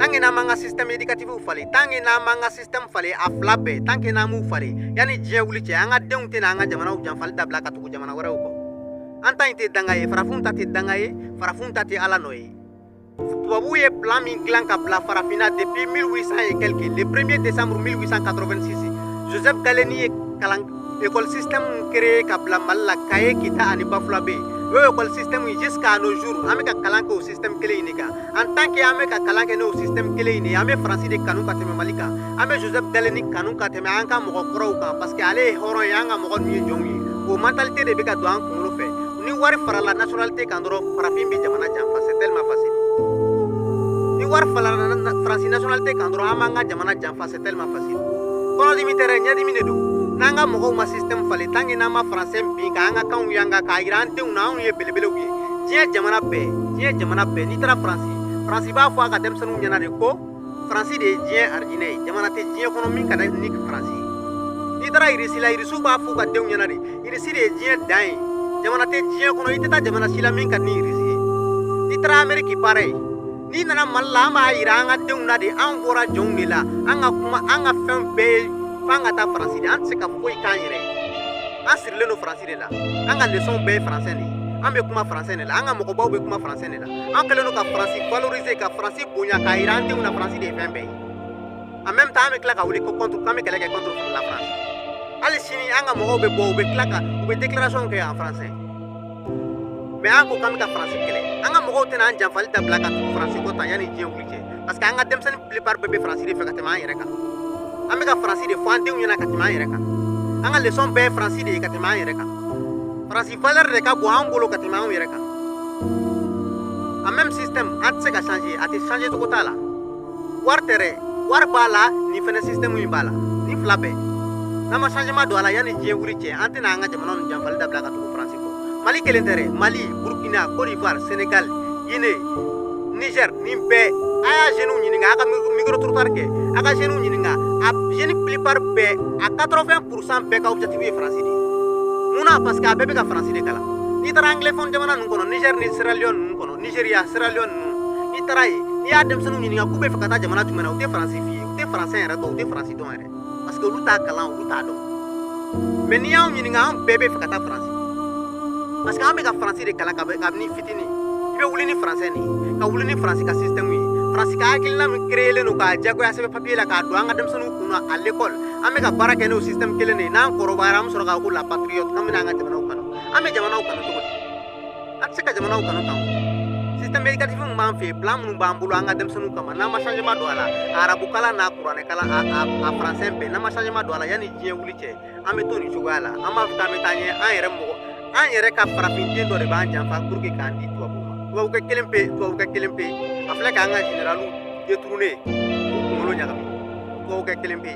tangi na manga système éducatif fali tangi na manga système fali aflabe tangi na mu fali yani je wuli ce anga deunte na anga jamana u janfal dabla ka tugu jamana wara ko anta inte dangaye farafunta te dangaye farafunta te ala noye tubabu ye plan min dilan ka bila farafina depuis 1800 et quelques le 1er décembre 1886 Joseph Galeni ye kalan école système créé ka bila malla kaye kita ani bafulabe yo école système jusqu'à nos jours ame ka kalan ko système kele inika en tant que ame ka kalan ke no système kele ini ame français de kanu ka teme malika ame Joseph Galeni kanu ka teme anka mo ko ka parce que ale horo yanga mo ni jongi o mentalité de be ka do an ko fe ni wari fara la nationalité kan doro farafin be jamana janfa c'est tellement facile ni wari fara la français nationalité kan doro amanga jamana janfa c'est tellement facile kono dimitere nyadi minedu nanga mogo ma système fale tangi na ma français binga anga kan yanga ka irante una on ye belebele wi je jamana be ni tra français ba fo aka dem sanu nyana de ko français de je argine jamana te je kono min kada ni français ni tra irisu ba fo ka dem nyana de irisi de je dai jamana te je kono itata jamana sila min kan ni irisi ni tra ameriki pare ni nana malla ma iranga de una de an bora jongila anga kuma anga fem be fanga ta français an se ka foyi kan yere asirle no français de la anga leçon be français ni an be kuma français ne la anga moko baw be kuma français ne la an kele no ka français valoriser ka français bonya ka irante una français de fembe en même temps avec la ka wuli ko contre kame kele contre la France ali sini anga moko be bo be klaka be déclaration ke en français mais an ko kame ka français kele anga moko tena an janfali da blaka français ko ta yani je wuli parce que anga dem sen plupart be français de fe ka tema yere ka ame ka français de fande unyana katima yere ka anga leçon be français de katima yere ka français valeur de ka bo angolo katima yere ka en même système at se ka changer at changer to kotala war tere war bala ni fene système wi bala ni flabe nama changement do ala yani je wuri je antena anga jamana on jamfal da blaka to français ko mali kelentere mali burkina côte d'ivoire sénégal guinée niger nimbe aya jenu nyininga aka micro trottoir ke aka jenu nyininga a jeni plupart be a 80% be ka objectif e français di muna parce que a bebe ka français de kala ni tara anglophone jamana nun kono niger ni sierra leone nun kono nigeria sierra leone nun ni tara ni adam sanu nyininga ku be fakata jamana tumena ute français fi ute français era to ute français don era parce que luta kala luta do mais ni yaw nyininga am bebe fakata français parce que am ka français de kala ka ni fitini be wuli ni français ni ka wuli ni français ka système wi français ka akilna mi créer le no ka jago ya sebe papier la ka do anga dem sunu kuno à l'école ame ka baraka no système kele ne nan koro baram soro ka ko la patriote kam na nga jamana ko kanu ame jamana ko kanu to ko at se ka jamana ko kanu taw système éducatif mo man fe plan mo bambulu anga dem sunu kama na ma changement do ala arabu kala na qur'an kala a français be na ma changement do ala yani je wuli ce ame to ni jogala ama futa me tanye an yere ka farafin do de ban jamfa pour que kandi to tubabu ka kelempe afla ka anga generalu détourné ko ngolo nyagami tubabu ka kelempe